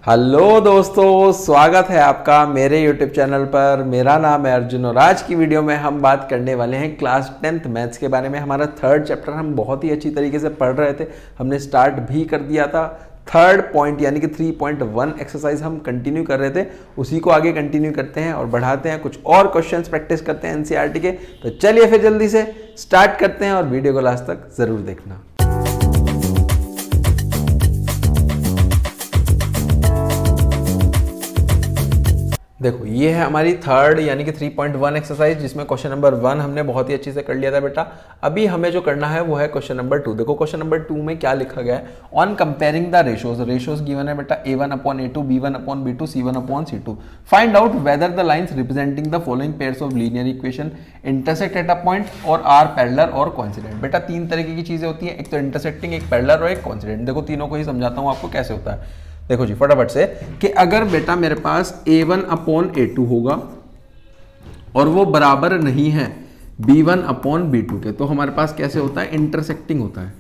Hello दोस्तों, स्वागत है आपका मेरे YouTube चैनल पर। मेरा नाम है अर्जुन और आज की वीडियो में हम बात करने वाले हैं क्लास 10th मैथ्स के बारे में। हमारा थर्ड चैप्टर हम बहुत ही अच्छी तरीके से पढ़ रहे थे, हमने स्टार्ट भी कर दिया था। थर्ड पॉइंट यानी कि 3.1 एक्सरसाइज हम कंटिन्यू कर रहे थे, उसी को आगे कंटिन्यू करते हैं और बढ़ाते हैं। कुछ और क्वेश्चंस प्रैक्टिस करते हैं एनसीईआरटी के। तो चलिए फिर जल्दी से स्टार्ट करते हैं और वीडियो को लास्ट तक ज़रूर देखना। देखो, ये है हमारी थर्ड यानी कि 3.1 एक्सरसाइज, जिसमें क्वेश्चन नंबर 1 हमने बहुत ही अच्छे से कर लिया था बेटा। अभी हमें जो करना है वो है क्वेश्चन नंबर 2। देखो क्वेश्चन नंबर 2 में क्या लिखा गया है। On comparing the ratios, ratios given है बेटा a1/a2, b1/b2, c1/c2। Find out whether the lines representing the following pairs of linear equation intersect at a point और आर पैरेलल और कोइंसिडेंट। बेटा तीन तरीके की चीजें होती हैं, एक तो इंटरसेक्टिंग, एक पैरेलल और एक कोइंसिडेंट। देखो तीनों को ही समझाता हूँ आपको कैसे होता है। देखो जी फटाफट से कि अगर बेटा मेरे पास a1/a2 होगा और वो बराबर नहीं है b1/b2 के, तो हमारे पास कैसे होता है, इंटरसेक्टिंग होता है।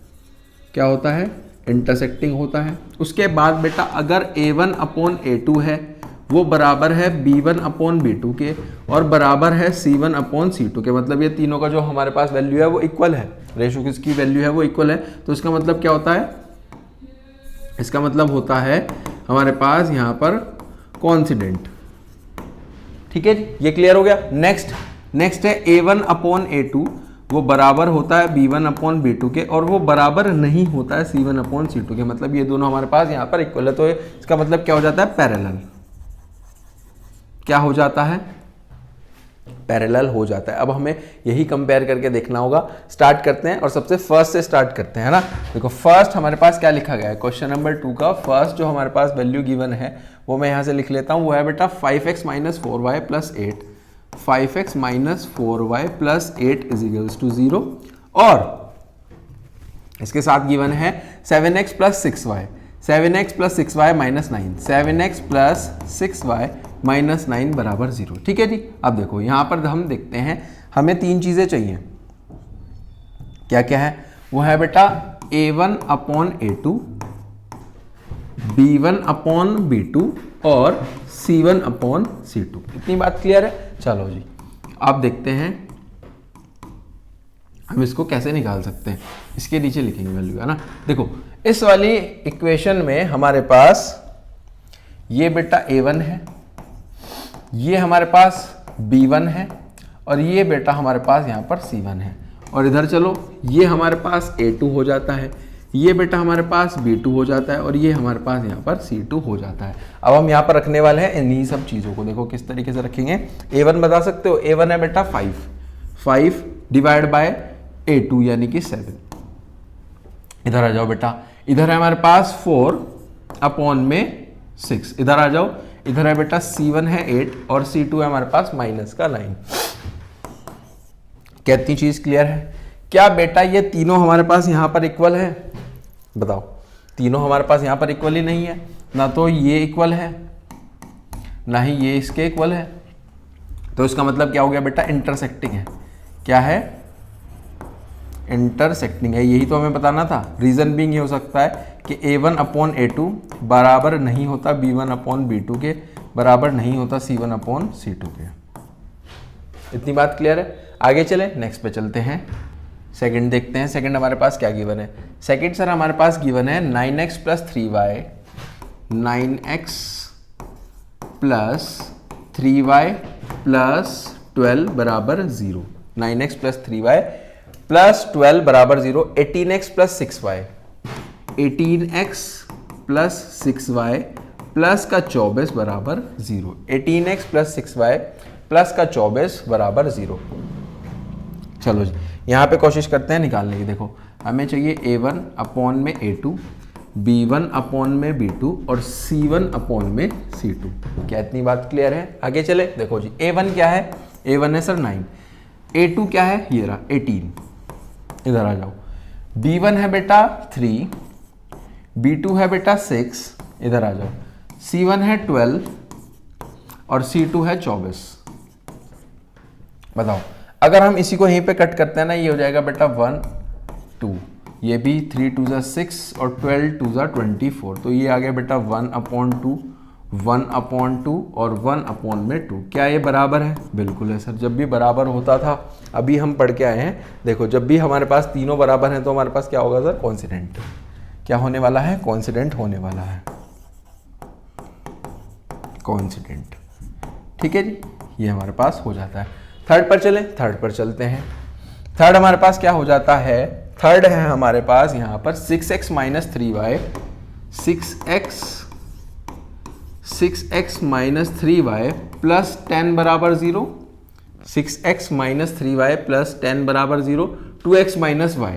क्या होता है, इंटरसेक्टिंग होता है। उसके बाद बेटा अगर a1/a2 है वो बराबर है b1/b2 के और बराबर है c1/c2 के, मतलब ये तीनों का जो हमारे पास वैल्यू है वो इक्वल है, रेशो किसकी वैल्यू है वो इक्वल है। तो इसका मतलब क्या होता है, इसका मतलब होता है हमारे पास यहां पर कोइंसिडेंट। ठीक है जी, ये क्लियर हो गया। नेक्स्ट है a1/a2 वो बराबर होता है b1/b2 के और वो बराबर नहीं होता है c1/c2 के, मतलब ये दोनों हमारे पास यहां पर इक्वल है। तो इसका मतलब क्या हो जाता है, पैरेलल। क्या हो जाता है, पैरेलल हो जाता है। अब हमें यही कंपेयर करके देखना होगा। स्टार्ट करते हैं और सबसे फर्स्ट से स्टार्ट करते हैं ना। देखो फर्स्ट हमारे पास क्या लिखा गया है, क्वेश्चन नंबर 2 का फर्स्ट जो हमारे पास वैल्यू गिवन है वो मैं यहां से लिख लेता हूं। वो है बेटा 5x - 4y + 8, 5x - 4y + 8 = 0। और इसके साथ गिवन है 7x + 6y, 7x + 6y - 9, 7x + 6y - 9 = 0। ठीक है जी। अब देखो यहां पर हम देखते हैं, हमें तीन चीजें चाहिए। क्या क्या है, वो है बेटा a1/a2, b1/b2 और c1/c2। इतनी बात क्लियर है। चलो जी अब देखते हैं हम इसको कैसे निकाल सकते हैं। इसके नीचे लिखेंगे वैल्यू, है ना। देखो इस वाली इक्वेशन में हमारे पास ये बेटा a1 है, ये हमारे पास b1 है और ये बेटा हमारे पास यहाँ पर c1 है। और इधर चलो ये हमारे पास a2 हो जाता है, ये बेटा हमारे पास b2 हो जाता है और ये हमारे पास यहाँ पर c2 हो जाता है। अब हम यहाँ पर रखने वाले हैं इन्हीं सब चीज़ों को। देखो किस तरीके से रखेंगे। a1 बता सकते हो, a1 है बेटा 5 डिवाइड बाय a2 यानी कि 7। इधर आ जाओ बेटा, इधर है हमारे पास 4/6। इधर आ जाओ, इधर है बेटा c1 है 8 और c2 है हमारे पास -9। कितनी चीज क्लियर है। क्या बेटा ये तीनों हमारे पास यहां पर इक्वल है, बताओ। तीनों हमारे पास यहां पर इक्वल ही नहीं है, ना तो ये इक्वल है ना ही ये इसके इक्वल है। तो इसका मतलब क्या हो गया बेटा, इंटरसेक्टिंग है। क्या है, इंटरसेक्टिंग है। यही तो हमें बताना था। रीजन बीइंग ये हो सकता है कि a1/a2 बराबर नहीं होता b1/b2 के, बराबर नहीं होता c1/c2 के। इतनी बात क्लियर है। आगे चले, नेक्स्ट पे चलते हैं। सेकंड देखते हैं। सेकंड हमारे पास क्या गिवन है। सेकंड सर हमारे पास गिवन है 9x + 3y, 9x + 3y + 12 = 0। 9x + 3y + 12 = 0। 18x + 6y, 18x + 6y plus का 24 = 0। 18x + 6y प्लस का 24 = 0। चलो जी यहाँ पे कोशिश करते हैं निकालने की। देखो हमें चाहिए a1/a2, b1/b2 और c1/c2। क्या इतनी बात क्लियर है। आगे चले। देखो जी a1 क्या है, a1 है सर 9, a2 क्या है, ये रहा 18। इधर आ जाओ, b1 है बेटा 3, b2 है बेटा 6। इधर आ जाओ, c1 है 12 और c2 है 24। बताओ अगर हम इसी को यहीं पे कट करते हैं ना, ये हो जाएगा बेटा 1 2, ये भी 3 2 ज़ा 6 और 12 2 ज़ा 24, तो ये आ गया बेटा 1/2, 1/2 और 1/2। क्या ये बराबर है? बिल्कुल है सर। जब भी बराबर होता था, अभी हम पढ़ के आए हैं, देखो जब भी हमारे पास तीनों बराबर हैं तो हमारे पास क्या होगा सर? कॉन्सिडेंट। क्या होने वाला है? कॉन्सिडेंट होने वाला है, कॉन्सिडेंट। ठीक है जी, ये हमारे पास हो जाता है। थर्ड पर चलें, थर्ड पर चलते हैं। थर्ड हमारे पास क्या हो जाता है? थर्ड है हमारे पास यहाँ पर 6x minus 3y, 6x minus 3y plus 10 बराबर 0, 6x माइनस 3y प्लस 10 बराबर 0, 2x minus y,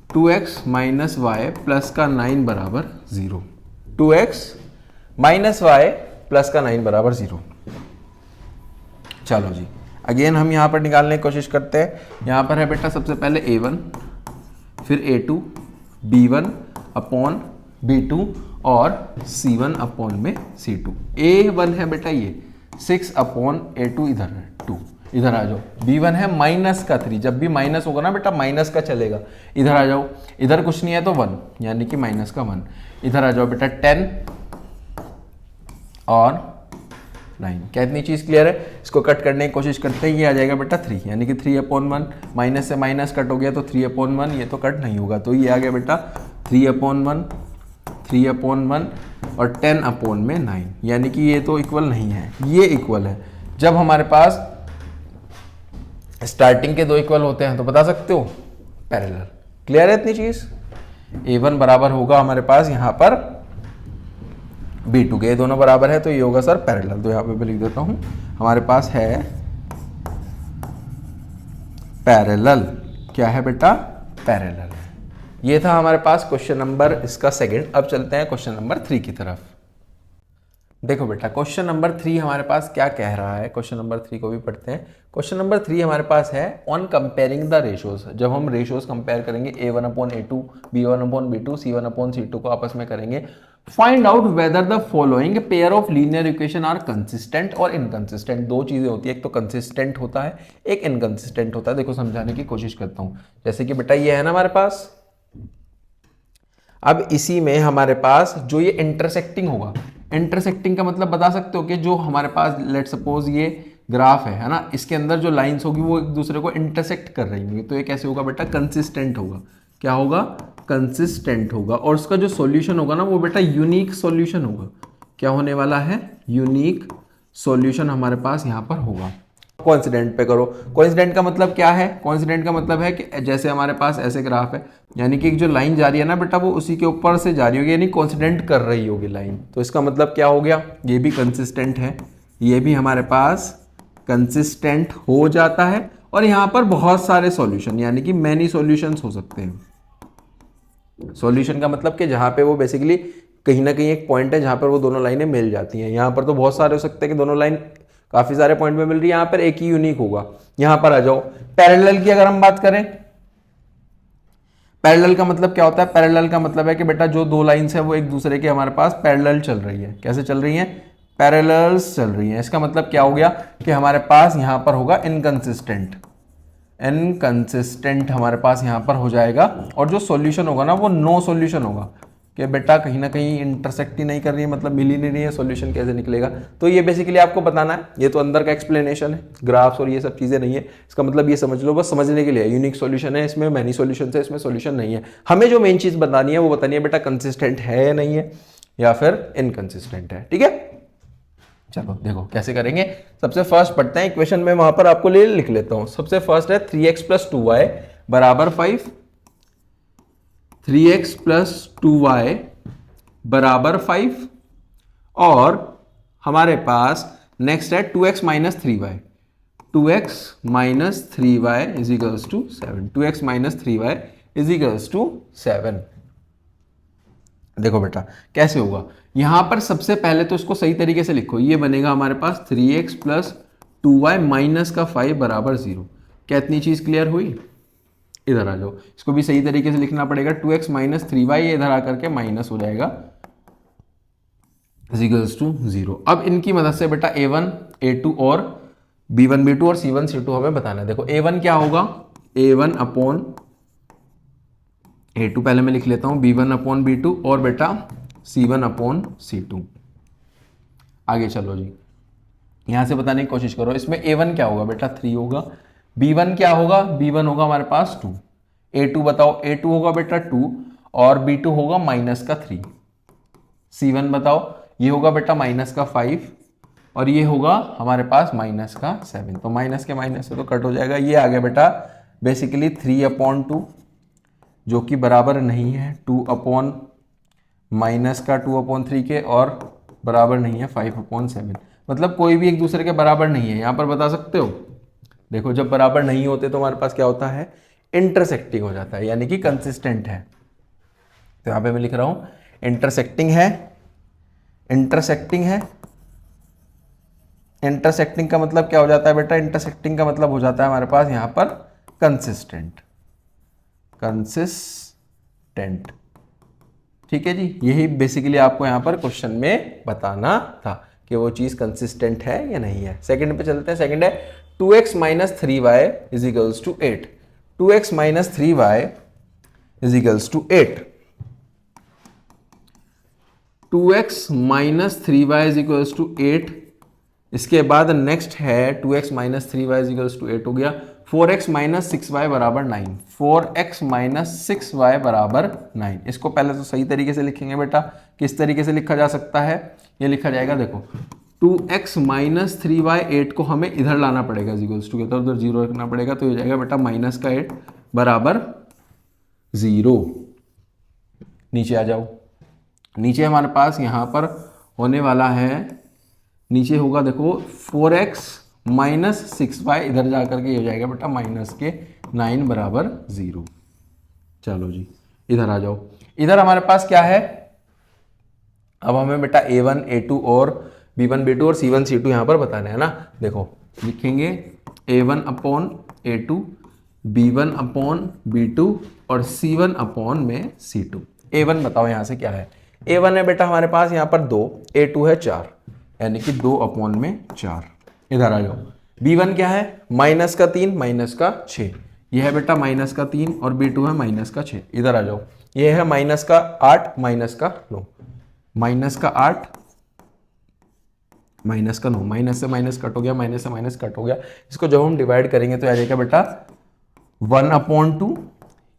2x minus y plus का 9 बराबर 0, 2x माइनस y प्लस का 9 बराबर 0। चलो जी, अगेन हम यहाँ पर निकालने की कोशिश करते हैं। यहाँ पर है बेटा सबसे पहले a1, फिर a2, b1 अपॉन b2 और c1 अपॉन में c2। a1 है बेटा ये 6 अपॉन a2, इधर है 2, इधर आ जाओ। b1 है माइनस का 3, जब भी माइनस होगा ना बेटा माइनस का चलेगा। इधर आ जाओ, इधर कुछ नहीं है तो 1, यानी कि माइनस का 1। इधर आ जाओ बेटा 10 और 9। क्या इतनी चीज़ क्लियर है? इसको कट करने की कोशिश करते हैं, ये आ जाएगा बेटा 3, यानी कि 3/1। माइनस से माइनस कट हो गया तो 3/1, ये तो कट नहीं होगा, तो ये आ गया बेटा 3/1, 3/1 और 10/9, यानी कि ये तो इक्वल नहीं है, ये इक्वल है। जब हमारे पास स्टार्टिंग के दो इक्वल होते हैं तो बता सकते हो पैरेलल। क्लियर है इतनी चीज़? a1 बराबर होगा हमारे पास यहाँ पर b2 के, ये दोनों बराबर है तो ये होगा सर पैरेलल। तो यहाँ पे मैं लिख देता हूँ, हमारे पास है पैरेलल। क्या है बेटा? पैरेलल। ये था हमारे पास क्वेश्चन नंबर इसका सेकंड। अब चलते हैं क्वेश्चन नंबर 3 की तरफ। देखो बेटा क्वेश्चन नंबर 3 हमारे पास क्या कह रहा है, क्वेश्चन नंबर 3 को भी पढ़ते हैं। क्वेश्चन नंबर 3 हमारे पास है ऑन कंपेयरिंग द रेशोज। जब हम रेशोज कंपेयर करेंगे a1/a2, b1/b2, c1/c2 को आपस में करेंगे, find out whether the following pair of linear equation are consistent और इनकंसिस्टेंट। दो चीजें होती है, एक तो कंसिस्टेंट होता है, एक इनकंसिस्टेंट होता है। देखो समझाने की कोशिश करता हूं। जैसे कि बेटा ये है ना हमारे पास, अब इसी में हमारे पास जो ये इंटरसेक्टिंग होगा, इंटरसेक्टिंग का मतलब बता सकते हो कि जो हमारे पास लेट सपोज ये ग्राफ है ना, इसके अंदर जो लाइंस होगी वो एक दूसरे को इंटरसेक्ट कर रही होंगी, तो ये कैसे होगा बेटा? कंसिस्टेंट होगा। क्या होगा? कंसिस्टेंट होगा। और उसका जो सॉल्यूशन होगा ना वो बेटा यूनिक सॉल्यूशन होगा। क्या होने वाला है? यूनिक सॉल्यूशन हमारे पास यहाँ पर होगा। कोइंसिडेंट पे करो। कोइंसिडेंट का मतलब क्या है? कोइंसिडेंट का मतलब है कि जैसे हमारे पास ऐसे ग्राफ है, यानी कि जो लाइन जा रही है ना बेटा वो उसी के ऊपर से जा रही होगी, यानी कोइंसिडेंट कर रही होगी लाइन। तो इसका मतलब क्या हो गया? ये भी कंसिस्टेंट है, ये भी हमारे पास कंसिस्टेंट हो जाता है। और यहाँ पर बहुत सारे सॉल्यूशन, यानी कि मैनी सॉल्यूशंस हो सकते हैं। सॉल्यूशन का मतलब कि जहाँ पे वो बेसिकली कहीं ना कहीं एक पॉइंट है जहाँ पर वो दोनों लाइनें मिल जाती हैं। यहाँ पर तो बहुत सारे हो सकते हैं कि दोनों लाइन काफी सारे पॉइंट में मिल रही है, यहाँ पर एक ही यूनिक होगा। यहां पर आ जाओ, पैरेलल की अगर हम बात करें, पैरेलल का मतलब क्या होता है? पैरेलल का मतलब है कि बेटा जो दो लाइंस है वो एक दूसरे के हमारे पास पैरेलल चल रही है। कैसे चल रही है? पैरेलल्स चल रही है। इसका मतलब क्या हो गया कि हमारे पास यहां पर होगा इनकंसिस्टेंट। इनकंसिस्टेंट हमारे पास यहां पर हो जाएगा, और जो सॉल्यूशन होगा ना वो नो सॉल्यूशन होगा कि बेटा कहीं ना कहीं इंटरसेक्ट ही नहीं कर रही है, मतलब मिल ही नहीं रही है, सॉल्यूशन कैसे निकलेगा? तो ये बेसिकली आपको बताना है, ये तो अंदर का एक्सप्लेनेशन है, ग्राफ्स और ये सब चीजें नहीं है। इसका मतलब ये समझ लो बस समझने के लिए, यूनिक सॉल्यूशन है, इसमें मैनी सॉल्यूशन है, इसमें सॉल्यूशन नहीं है। हमें जो मेन चीज बतानी है वो बतानी है बेटा कंसिस्टेंट है या नहीं है, या फिर इनकंसिस्टेंट है। ठीक है, चलो देखो कैसे करेंगे। सबसे फर्स्ट पढ़ते हैं इक्वेशन में, वहां पर आपको लिख लेता हूं। सबसे फर्स्ट है 3x + 2y बराबर 5, 3x + 2y बराबर 5, और हमारे पास नेक्स्ट है 2x - 3y, 2x - 3y = 7, 2x - 3y = 7। देखो बेटा कैसे होगा, यहां पर सबसे पहले तो इसको सही तरीके से लिखो। ये बनेगा हमारे पास 3x + 2y - का 5 बराबर 0। क्या इतनी चीज क्लियर हुई? इधर आ जाओ, इसको भी सही तरीके से लिखना पड़ेगा। 2x - 3y ये इधर आकर के माइनस हो जाएगा = 0। अब इनकी मदद से बेटा a1, a2 और b1, b2 और c1, c2 हमें बताना है। देखो a1 क्या होगा? a1 अपॉन A2 पहले मैं लिख लेता हूँ B1 अपॉन B2 और बेटा C1 अपॉन C2। आगे चलो जी, यहाँ से बताने की कोशिश करो, इसमें A1 क्या होगा बेटा 3 होगा, B1 क्या होगा, B1 होगा हमारे पास 2, A2 बताओ, A2 होगा बेटा 2 और B2 होगा माइनस का 3, C1 बताओ, ये होगा बेटा माइनस का 5 और ये होगा हमारे पास माइनस का 7। तो माइनस के माइनस से तो कट हो जाएगा। ये आ गया बेटा बेसिकली 3 अपॉन 2 जो कि बराबर नहीं है 2 अपॉन माइनस का 2 अपॉन 3 के और बराबर नहीं है 5 अपॉन 7। मतलब कोई भी एक दूसरे के बराबर नहीं है। यहाँ पर बता सकते हो, देखो जब बराबर नहीं होते तो हमारे पास क्या होता है, इंटरसेक्टिंग हो जाता है, यानी कि कंसिस्टेंट है। तो यहाँ पे मैं लिख रहा हूँ इंटरसेक्टिंग है, इंटरसेक्टिंग है। इंटरसेक्टिंग का मतलब क्या हो जाता है बेटा, इंटरसेक्टिंग का मतलब हो जाता है हमारे पास यहाँ पर कंसिस्टेंट, कंसिस्टेंट। ठीक है जी, यही बेसिकली आपको यहाँ पर क्वेश्चन में बताना था कि वो चीज कंसिस्टेंट है या नहीं है। सेकंड पे चलते हैं। सेकंड है 2x minus 3y is equals to 8। 2x minus 3y is equals to 8। 2x minus 3y is equals to 8। इसके बाद नेक्स्ट है 2x minus 3y is equals to 8 हो गया। 4x माइनस 6y बराबर 9। 4x माइनस 6y बराबर 9। इसको पहले तो सही तरीके से लिखेंगे बेटा। किस तरीके से लिखा जा सकता है, ये लिखा जाएगा, देखो 2x माइनस 3y 8 को हमें इधर लाना पड़ेगा इक्वल्स टू के, तो उधर 0 रखना पड़ेगा, तो ये जाएगा बेटा माइनस का 8 बराबर 0। नीचे आ जाओ, नीचे हमारे पास यहाँ पर होने वाला है, नीचे होगा देखो 4x माइनस 6y, इधर जाकर के ये हो जाएगा बेटा माइनस के 9 बराबर 0। चलो जी इधर आ जाओ। इधर हमारे पास क्या है, अब हमें बेटा A1 A2 और B1 B2 और C1 C2 यहाँ पर बताना है ना। देखो लिखेंगे A1 upon A2, B1 upon B2 और C1 अपॉन में C2। A1 बताओ यहाँ से क्या है, A1 है बेटा हमारे पास यहाँ पर 2, A2 है 4, यानी कि 2 अपॉन में 4। इधर आ जाओ। B1 क्या है, माइनस का 3 माइनस का 6, यह है बेटा माइनस का 3 और B2 है माइनस का 6। इधर आ जाओ, यह है माइनस का 8 माइनस का 9, माइनस का 8 माइनस का 9, माइनस से माइनस कट हो गया, माइनस से माइनस कट हो गया। इसको जब हम डिवाइड करेंगे तो आ जाएगा बेटा 1 अपॉन 2,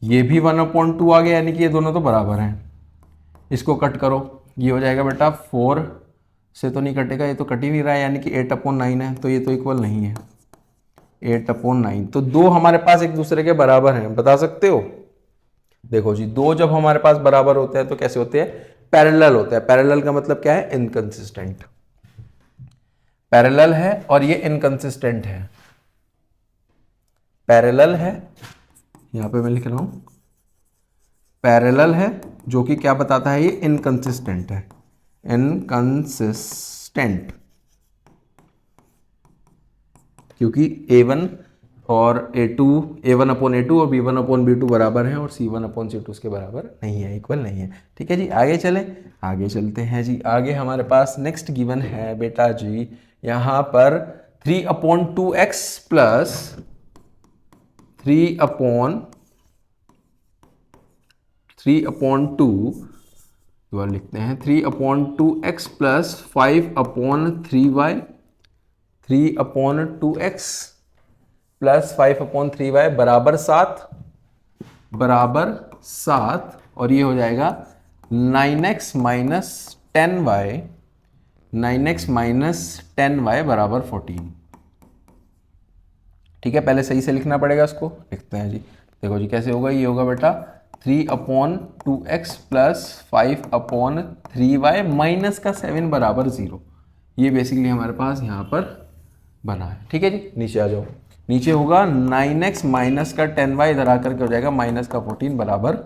ये भी 1 अपॉन 2 आ गया, यानी कि ये दोनों तो बराबर हैं। इसको कट करो, ये हो जाएगा बेटा 4 से तो नहीं कटेगा, ये तो कट ही नहीं रहा है, यानी कि 8 अपॉन 9 है, तो ये तो इक्वल नहीं है 8 अपॉन 9। तो दो हमारे पास एक दूसरे के बराबर हैं, बता सकते हो। देखो जी, दो जब हमारे पास बराबर होते हैं तो कैसे होते हैं, पैरेलल होता है। पैरेलल का मतलब क्या है, इनकंसिस्टेंट। पैरेलल है और ये इनकंसिस्टेंट है। पैरेलल है, यहां पे मैं लिख रहा हूं पैरेलल है, जो कि क्या बताता है, ये इनकंसिस्टेंट है, इनकंसिस्टेंट। क्योंकि A1 और A2, A1 अपॉन A2 और B1 अपॉन B2 बराबर है और C1 अपॉन C2 उसके बराबर नहीं है, इक्वल नहीं है। ठीक है जी, आगे चले, आगे चलते हैं जी। आगे हमारे पास नेक्स्ट गिवन है बेटा जी यहाँ पर 3 अपॉन 2x प्लस 3 अपॉन 2 लिखते हैं 3 upon 2x plus 5 upon 3y, 3 upon 2x plus 5 upon 3y बराबर 7, बराबर 7। और ये हो जाएगा 9x minus 10y, 9x minus 10y बराबर 14। ठीक है, पहले सही से लिखना पड़ेगा, इसको लिखते हैं जी। देखो जी कैसे होगा, ये होगा बेटा 3 upon 2x plus 5 upon 3y minus का 7 बराबर 0। ये बेसिकली हमारे पास यहाँ पर बना है। ठीक है जी, नीचे आ जाओ। नीचे होगा 9x माइनस का 10y, इधर आकर के हो जाएगा माइनस का 14 बराबर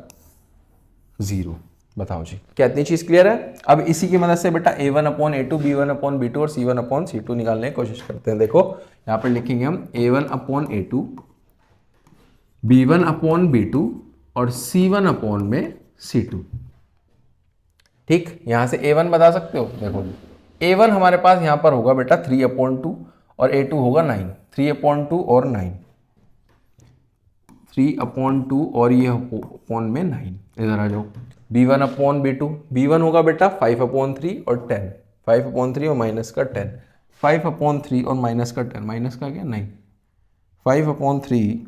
0। बताओ जी, क्या इतनी चीज क्लियर है। अब इसी की मदद से बेटा A1 upon A2, B1 upon B2 और C1 अपॉन C2 निकालने की कोशिश करते हैं। देखो यहाँ पर लिखेंगे हम A1 upon A2, B1 upon B2 और C1 अपॉन में C2। ठीक, यहां से A1 बता सकते हो। देखो A1 हमारे पास यहां पर होगा बेटा 3 अपॉन 2 और A2 होगा 9, 3 अपॉन 2 और 9, 3 अपॉन 2 और ये अपॉन में 9। इधर आ जाओ, b1 अपॉन b2, b1 होगा बेटा 5/3 और 10, 5/3 और माइनस का 10, 5/3 और माइनस का 10, माइनस का क्या नहीं, 5/3,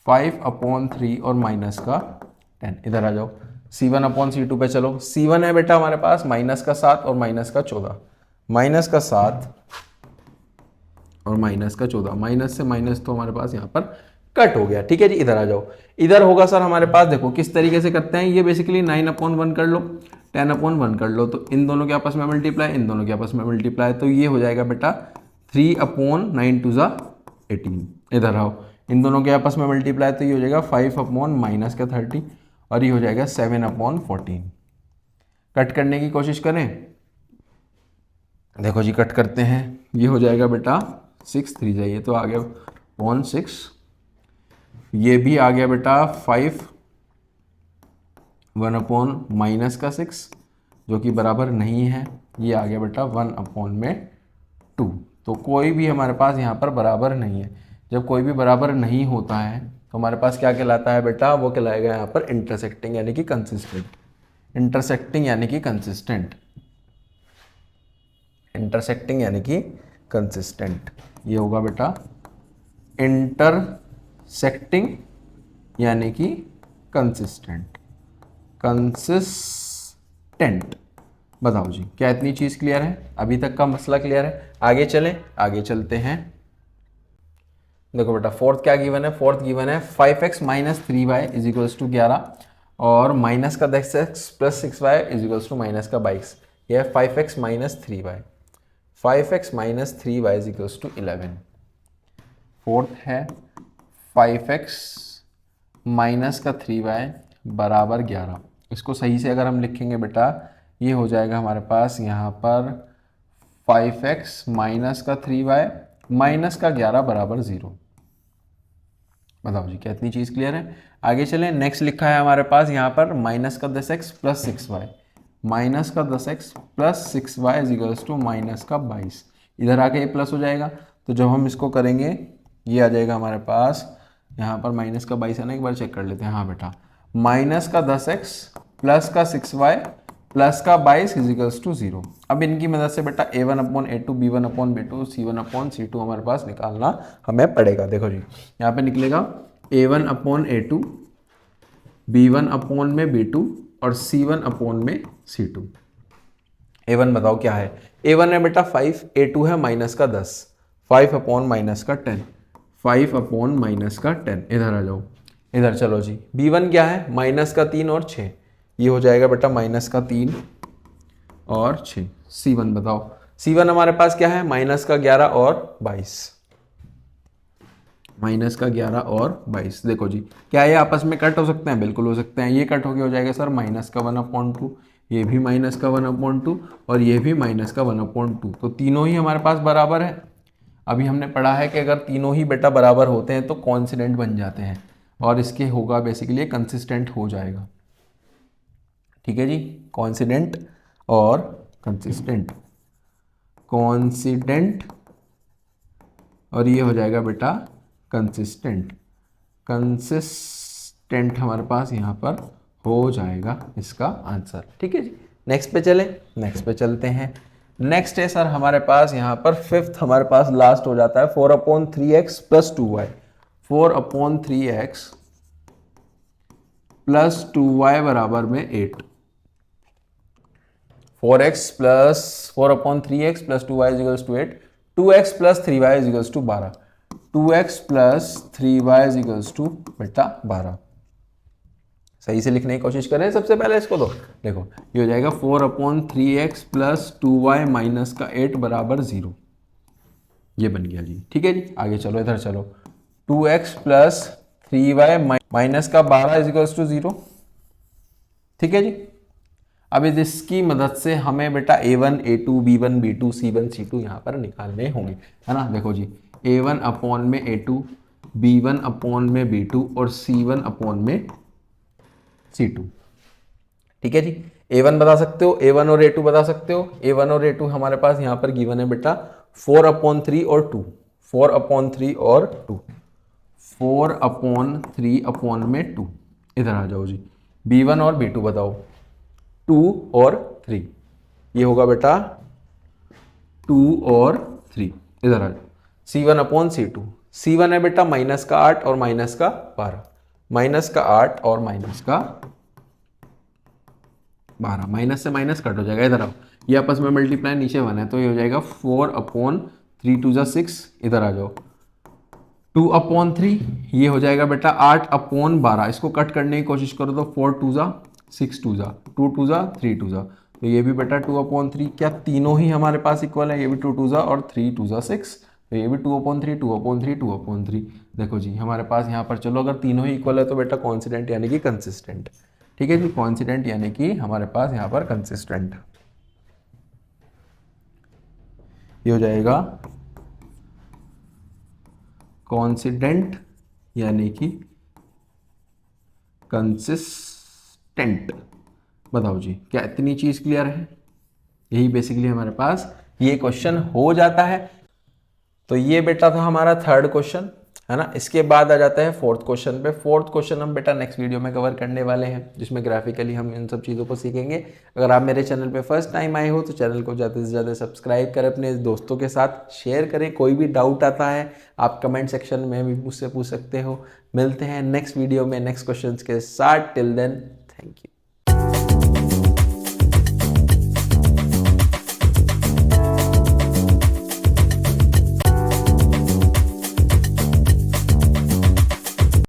5/3 और माइनस का 10। इधर आ जाओ, c1/c2 पे चलो, c1 है बेटा हमारे पास माइनस का 7 और माइनस का 14, माइनस का 7 और माइनस का 14, माइनस से माइनस तो हमारे पास यहाँ पर कट हो गया। ठीक है जी, इधर आ जाओ, इधर होगा सर हमारे पास, देखो किस तरीके से करते हैं, ये बेसिकली 9/1 कर लो, 10/1 कर लो, तो इन दोनों के आपस में मल्टीप्लाई, इन दोनों के आपस में मल्टीप्लाई, तो ये हो जाएगा बेटा 3/9 इधर आओ, इन दोनों के आपस में मल्टीप्लाई, तो ये हो जाएगा 5/-30 और ये हो जाएगा 7/14। कट करने की कोशिश करें, देखो जी कट करते हैं, ये हो जाएगा बेटा 6, 3 जाइए तो आ गया 0.6, ये भी आ गया बेटा 5, 1/-6 जो कि बराबर नहीं है, ये आ गया बेटा 1/2। तो कोई भी हमारे पास यहाँ पर बराबर नहीं है। जब कोई भी बराबर नहीं होता है तो हमारे पास क्या कहलाता है बेटा, वो कहलाएगा यहाँ पर इंटरसेक्टिंग यानी कि कंसिस्टेंट, इंटरसेक्टिंग यानी कि कंसिस्टेंट, इंटरसेक्टिंग यानी कि कंसिस्टेंट, ये होगा बेटा इंटरसेक्टिंग यानी कि कंसिस्टेंट, कंसिस्टेंट। बताओ जी, क्या इतनी चीज क्लियर है? अभी तक का मसला क्लियर है? आगे चलें, आगे चलते हैं। देखो बेटा फोर्थ क्या गिवन है, फोर्थ गिवन है 5x - 3y = 11 और माइनस का 10x + 6y = माइनस का 22। यह है 5x - 3y, 5x - 3y = 11। Fourth है 5x माइनस का 3y बराबर 11। इसको सही से अगर हम लिखेंगे बेटा, ये हो जाएगा हमारे पास यहाँ पर 5x माइनस का 3y माइनस का 11 बराबर 0। बताओ जी, क्या इतनी चीज़ क्लियर है? आगे चलें, नेक्स्ट लिखा है हमारे पास यहाँ पर माइनस का 10x + 6y, माइनस का 10x + 6y = माइनस का 22। इधर आके ये प्लस हो जाएगा, तो जब हम इसको करेंगे ये आ जाएगा हमारे पास यहाँ पर माइनस का 22 है ना, एक बार चेक कर लेते हैं। हाँ बेटा, माइनस का 10x प्लस का 6y प्लस का 22 = 0। अब इनकी मदद से बेटा a1/a2, b1/b2, c1/c2 हमारे पास निकालना हमें पड़ेगा। देखो जी, यहाँ पे निकलेगा a1/a2, b1/b2 और c1/c2। a1 बताओ क्या है? a1 है बेटा 5, a2 है माइनस का 10, 5/-10, 5/-10। इधर आ जाओ, इधर चलो जी। b1 क्या है? माइनस का 3 और 6, ये हो जाएगा बेटा माइनस का 3 और 6। c1 बताओ, c1 हमारे पास क्या है? माइनस का 11 और 22, माइनस का 11 और 22। देखो जी, क्या ये आपस में कट हो सकते हैं? बिल्कुल हो सकते हैं। ये कट होके हो जाएगा सर माइनस का 1/2, ये भी माइनस का 1/2 और ये भी माइनस का 1/2, तो तीनों ही हमारे पास बराबर है। अभी हमने पढ़ा है कि अगर तीनों ही बेटा बराबर होते हैं तो कॉन्सिडेंट बन जाते हैं और इसके होगा बेसिकली कंसिस्टेंट हो जाएगा। ठीक है जी, कॉन्सिडेंट और कंसिस्टेंट, कॉन्सिडेंट और ये हो जाएगा बेटा कंसिस्टेंट, कंसिस्टेंट हमारे पास यहाँ पर हो जाएगा इसका आंसर। ठीक है जी, नेक्स्ट पे चलें, नेक्स्ट पे चलते हैं। नेक्स्ट है सर हमारे पास यहाँ पर फिफ्थ हमारे पास लास्ट हो जाता है 4/3x + 2y, 4/3x + 2y बराबर में 8। 4/3x + 2y = 8, 2x + 3y = 12, 2x + 3y = बेटा 12। सही से लिखने की कोशिश करें सबसे पहले इसको। तो देखो ये हो जाएगा 4/3x + 2y माइनस का 8 बराबर 0। ये बन गया जी। ठीक है जी, आगे चलो, इधर चलो, 2x + 3y माइनस का 12 = 0। ठीक है जी, अब इसकी मदद से हमें बेटा a1, a2, b1, b2, c1, c2 यहाँ पर निकालने होंगे, है ना। देखो जी, a1/a2, b1/b2 और c1/c2। ठीक है जी, a1 बता सकते हो, a1 और a2 बता सकते हो। a1 और a2 हमारे पास यहाँ पर गिवन है बेटा 4/3 और 2, 4/3 और 2, 4/3 2। इधर आ जाओ जी, B1 और B2 बताओ, 2 और 3, ये होगा बेटा 2 और 3, इधर आ जाओ, C1/C2, C1 है बेटा माइनस का 8 और माइनस का 12, माइनस का 8 और माइनस का 12, माइनस से माइनस कट हो जाएगा, इधर आओ, ये आपस में मल्टीप्लाई, नीचे 1 है तो ये हो जाएगा 4/3 इधर आ जाओ, 2/3, ये हो जाएगा बेटा 8/12, इसको कट करने की कोशिश करो तो 4 2 2 2 3 2, तो ये भी बेटा 2/3, क्या तीनों ही हमारे पास इक्वल है, ये भी 2 2 और 3 2 6, तो ये भी 2/3 2/3 2/3। देखो जी हमारे पास यहाँ पर, चलो अगर तीनों ही इक्वल है तो बेटा कॉन्सिडेंट यानी कि कंसिस्टेंट, ठीक है जी, कॉन्सिडेंट यानी कि हमारे पास यहाँ पर कंसिस्टेंट, ये हो जाएगा कॉन्सिडेंट यानी कि कंसिस्टेंट। बताओ जी क्या इतनी चीज क्लियर है, यही बेसिकली हमारे पास ये क्वेश्चन हो जाता है। तो ये बेटा था हमारा थर्ड क्वेश्चन, है ना। इसके बाद आ जाता है फोर्थ क्वेश्चन पे। फोर्थ क्वेश्चन हम बेटा नेक्स्ट वीडियो में कवर करने वाले हैं, जिसमें ग्राफिकली हम इन सब चीज़ों को सीखेंगे। अगर आप मेरे चैनल पे फर्स्ट टाइम आए हो तो चैनल को ज़्यादा से ज़्यादा सब्सक्राइब करें, अपने दोस्तों के साथ शेयर करें। कोई भी डाउट आता है आप कमेंट सेक्शन में भी मुझसे पूछ सकते हो। मिलते हैं नेक्स्ट वीडियो में नेक्स्ट क्वेश्चन के साथ। Till then thank you.